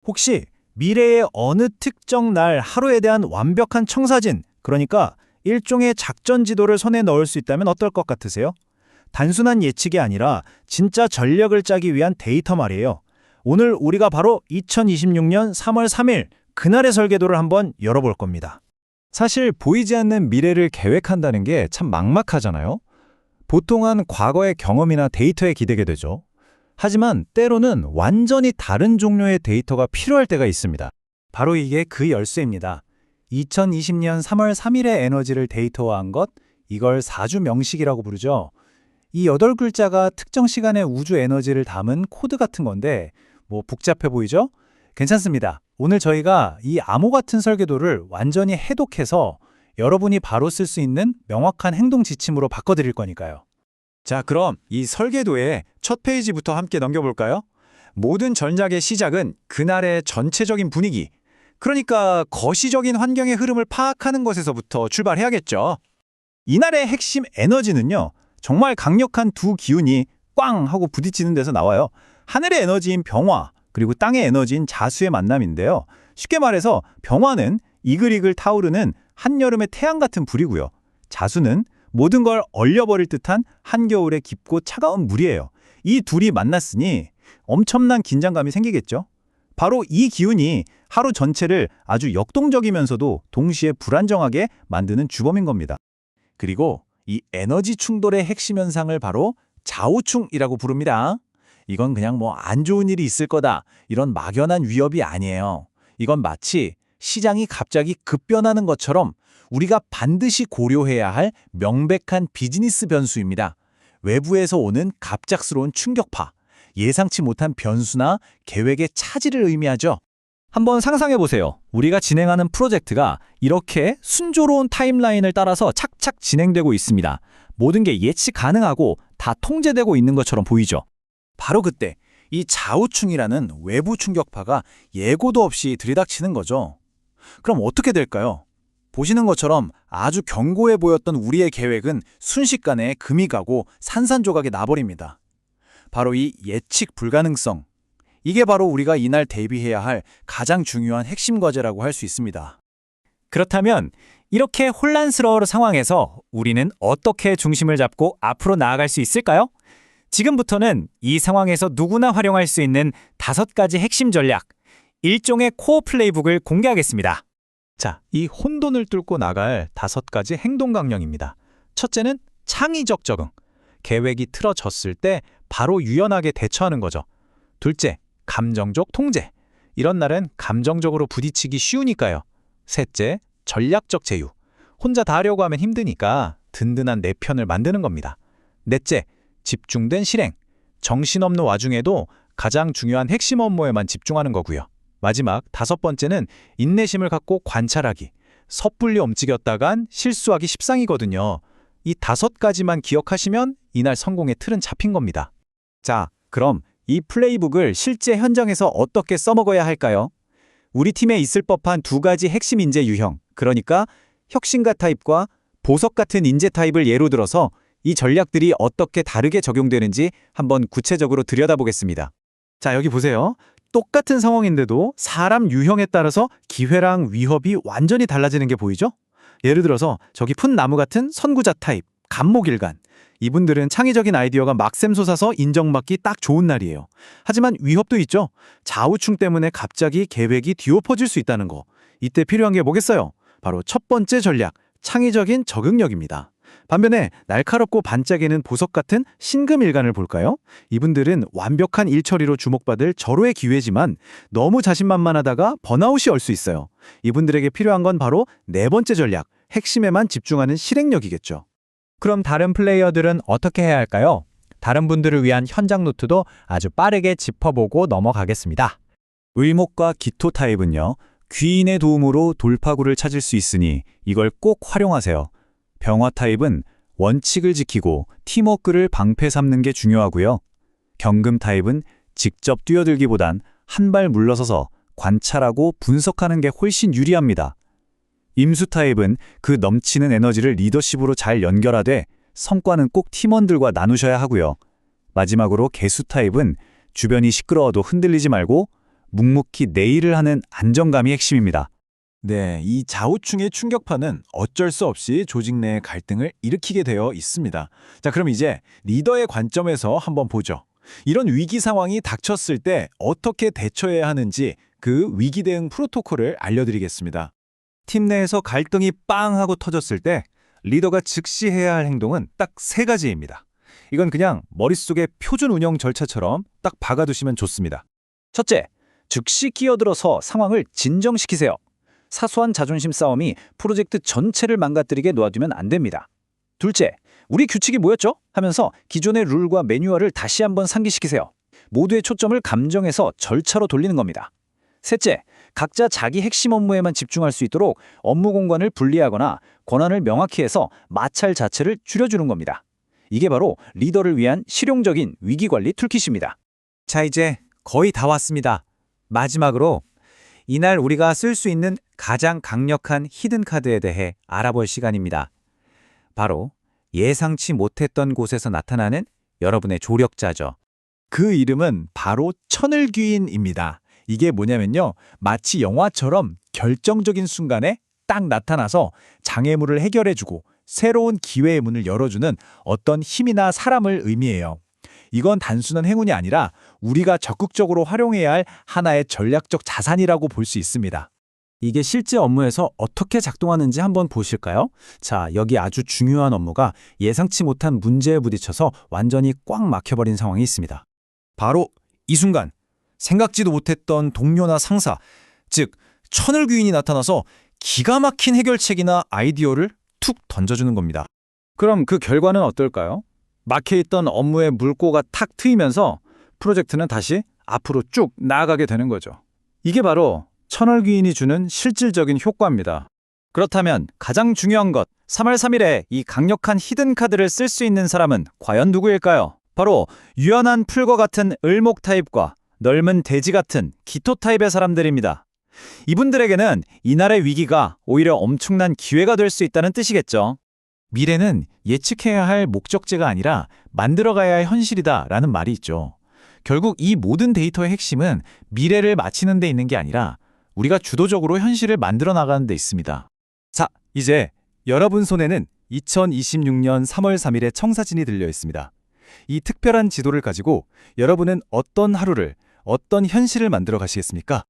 혹시 미래의 어느 특정 날 하루에 대한 완벽한 청사진, 그러니까 일종의 작전 지도를 손에 넣을 수 있다면 어떨 것 같으세요? 단순한 예측이 아니라 진짜 전략을 짜기 위한 데이터 말이에요. 오늘 우리가 바로 2026년 3월 3일 그날의 설계도를 한번 열어볼 겁니다. 사실 보이지 않는 미래를 계획한다는 게 참 막막하잖아요. 보통은 과거의 경험이나 데이터에 기대게 되죠. 하지만 때로는 완전히 다른 종류의 데이터가 필요할 때가 있습니다. 바로 이게 그 열쇠입니다. 2020년 3월 3일의 에너지를 데이터화한 것, 이걸 사주 명식이라고 부르죠. 이 8글자가 특정 시간의 우주 에너지를 담은 코드 같은 건데 복잡해 보이죠? 괜찮습니다. 오늘 저희가 이 암호 같은 설계도를 완전히 해독해서 여러분이 바로 쓸 수 있는 명확한 행동 지침으로 바꿔드릴 거니까요. 자, 그럼 이 설계도의 첫 페이지부터 함께 넘겨볼까요? 모든 전략의 시작은 그날의 전체적인 분위기, 그러니까 거시적인 환경의 흐름을 파악하는 것에서부터 출발해야겠죠. 이날의 핵심 에너지는요, 정말 강력한 두 기운이 꽝 하고 부딪히는 데서 나와요. 하늘의 에너지인 병화, 그리고 땅의 에너지인 자수의 만남인데요. 쉽게 말해서 병화는 이글이글 타오르는 한여름의 태양 같은 불이고요. 자수는 모든 걸 얼려버릴 듯한 한겨울의 깊고 차가운 물이에요. 이 둘이 만났으니 엄청난 긴장감이 생기겠죠. 바로 이 기운이 하루 전체를 아주 역동적이면서도 동시에 불안정하게 만드는 주범인 겁니다. 그리고 이 에너지 충돌의 핵심 현상을 바로 좌우충이라고 부릅니다. 이건 그냥 안 좋은 일이 있을 거다, 이런 막연한 위협이 아니에요. 이건 마치 시장이 갑자기 급변하는 것처럼 우리가 반드시 고려해야 할 명백한 비즈니스 변수입니다. 외부에서 오는 갑작스러운 충격파, 예상치 못한 변수나 계획의 차질을 의미하죠. 한번 상상해보세요. 우리가 진행하는 프로젝트가 이렇게 순조로운 타임라인을 따라서 착착 진행되고 있습니다. 모든 게 예측 가능하고 다 통제되고 있는 것처럼 보이죠. 바로 그때 이 좌우충이라는 외부 충격파가 예고도 없이 들이닥치는 거죠. 그럼 어떻게 될까요? 보시는 것처럼 아주 견고해 보였던 우리의 계획은 순식간에 금이 가고 산산조각이 나버립니다. 바로 이 예측 불가능성. 이게 바로 우리가 이날 대비해야 할 가장 중요한 핵심 과제라고 할 수 있습니다. 그렇다면 이렇게 혼란스러운 상황에서 우리는 어떻게 중심을 잡고 앞으로 나아갈 수 있을까요? 지금부터는 이 상황에서 누구나 활용할 수 있는 5가지 핵심 전략, 일종의 코어 플레이북을 공개하겠습니다. 자, 이 혼돈을 뚫고 나갈 5가지 행동 강령입니다. 첫째는 창의적 적응. 계획이 틀어졌을 때 바로 유연하게 대처하는 거죠. 둘째, 감정적 통제. 이런 날은 감정적으로 부딪히기 쉬우니까요. 셋째, 전략적 제휴. 혼자 다 하려고 하면 힘드니까 든든한 내 편을 만드는 겁니다. 넷째, 집중된 실행. 정신없는 와중에도 가장 중요한 핵심 업무에만 집중하는 거고요. 마지막 5번째는 인내심을 갖고 관찰하기. 섣불리 움직였다간 실수하기 십상이거든요. 이 5가지만 기억하시면 이날 성공의 틀은 잡힌 겁니다. 자, 그럼 이 플레이북을 실제 현장에서 어떻게 써먹어야 할까요? 우리 팀에 있을 법한 2가지 핵심 인재 유형, 그러니까 혁신가 타입과 보석 같은 인재 타입을 예로 들어서 이 전략들이 어떻게 다르게 적용되는지 한번 구체적으로 들여다보겠습니다. 자, 여기 보세요. 똑같은 상황인데도 사람 유형에 따라서 기회랑 위협이 완전히 달라지는 게 보이죠? 예를 들어서 저기 푼 나무 같은 선구자 타입, 간목일간. 이분들은 창의적인 아이디어가 막 샘솟아서 인정받기 딱 좋은 날이에요. 하지만 위협도 있죠. 좌우충 때문에 갑자기 계획이 뒤엎어질 수 있다는 거. 이때 필요한 게 뭐겠어요? 바로 첫 번째 전략, 창의적인 적응력입니다. 반면에 날카롭고 반짝이는 보석 같은 신금일간을 볼까요? 이분들은 완벽한 일처리로 주목받을 절호의 기회지만 너무 자신만만하다가 번아웃이 올 수 있어요. 이분들에게 필요한 건 바로 4번째 전략, 핵심에만 집중하는 실행력이겠죠. 그럼 다른 플레이어들은 어떻게 해야 할까요? 다른 분들을 위한 현장 노트도 아주 빠르게 짚어보고 넘어가겠습니다. 을목과 기토 타입은요, 귀인의 도움으로 돌파구를 찾을 수 있으니 이걸 꼭 활용하세요. 병화 타입은 원칙을 지키고 팀워크를 방패 삼는 게 중요하고요. 경금 타입은 직접 뛰어들기보단 한 발 물러서서 관찰하고 분석하는 게 훨씬 유리합니다. 임수 타입은 그 넘치는 에너지를 리더십으로 잘 연결하되 성과는 꼭 팀원들과 나누셔야 하고요. 마지막으로 개수 타입은 주변이 시끄러워도 흔들리지 말고 묵묵히 내 일을 하는 안정감이 핵심입니다. 네, 이 좌우충의 충격파는 어쩔 수 없이 조직 내 갈등을 일으키게 되어 있습니다. 자, 그럼 이제 리더의 관점에서 한번 보죠. 이런 위기 상황이 닥쳤을 때 어떻게 대처해야 하는지 그 위기 대응 프로토콜을 알려드리겠습니다. 팀 내에서 갈등이 빵 하고 터졌을 때 리더가 즉시 해야 할 행동은 딱 3가지입니다. 이건 그냥 머릿속에 표준 운영 절차처럼 딱 박아두시면 좋습니다. 첫째, 즉시 끼어들어서 상황을 진정시키세요. 사소한 자존심 싸움이 프로젝트 전체를 망가뜨리게 놓아두면 안 됩니다. 둘째, 우리 규칙이 뭐였죠? 하면서 기존의 룰과 매뉴얼을 다시 한번 상기시키세요. 모두의 초점을 감정에서 절차로 돌리는 겁니다. 셋째, 각자 자기 핵심 업무에만 집중할 수 있도록 업무 공간을 분리하거나 권한을 명확히 해서 마찰 자체를 줄여주는 겁니다. 이게 바로 리더를 위한 실용적인 위기관리 툴킷입니다. 자, 이제 거의 다 왔습니다. 마지막으로 이날 우리가 쓸 수 있는 가장 강력한 히든카드에 대해 알아볼 시간입니다. 바로 예상치 못했던 곳에서 나타나는 여러분의 조력자죠. 그 이름은 바로 천을귀인입니다. 이게 뭐냐면요, 마치 영화처럼 결정적인 순간에 딱 나타나서 장애물을 해결해주고 새로운 기회의 문을 열어주는 어떤 힘이나 사람을 의미해요. 이건 단순한 행운이 아니라 우리가 적극적으로 활용해야 할 하나의 전략적 자산이라고 볼 수 있습니다. 이게 실제 업무에서 어떻게 작동하는지 한번 보실까요? 자, 여기 아주 중요한 업무가 예상치 못한 문제에 부딪혀서 완전히 꽉 막혀버린 상황이 있습니다. 바로 이 순간 생각지도 못했던 동료나 상사, 즉 천을귀인이 나타나서 기가 막힌 해결책이나 아이디어를 툭 던져주는 겁니다. 그럼 그 결과는 어떨까요? 막혀있던 업무의 물꼬가 탁 트이면서 프로젝트는 다시 앞으로 쭉 나아가게 되는 거죠. 이게 바로 천을귀인이 주는 실질적인 효과입니다. 그렇다면 가장 중요한 것, 3월 3일에 이 강력한 히든카드를 쓸 수 있는 사람은 과연 누구일까요? 바로 유연한 풀과 같은 을목 타입과 넓은 대지 같은 기토 타입의 사람들입니다. 이분들에게는 이날의 위기가 오히려 엄청난 기회가 될 수 있다는 뜻이겠죠. 미래는 예측해야 할 목적지가 아니라 만들어가야 할 현실이다라는 말이 있죠. 결국 이 모든 데이터의 핵심은 미래를 맞히는 데 있는 게 아니라 우리가 주도적으로 현실을 만들어 나가는 데 있습니다. 자, 이제 여러분 손에는 2026년 3월 3일의 청사진이 들려 있습니다. 이 특별한 지도를 가지고 여러분은 어떤 하루를, 어떤 현실을 만들어 가시겠습니까?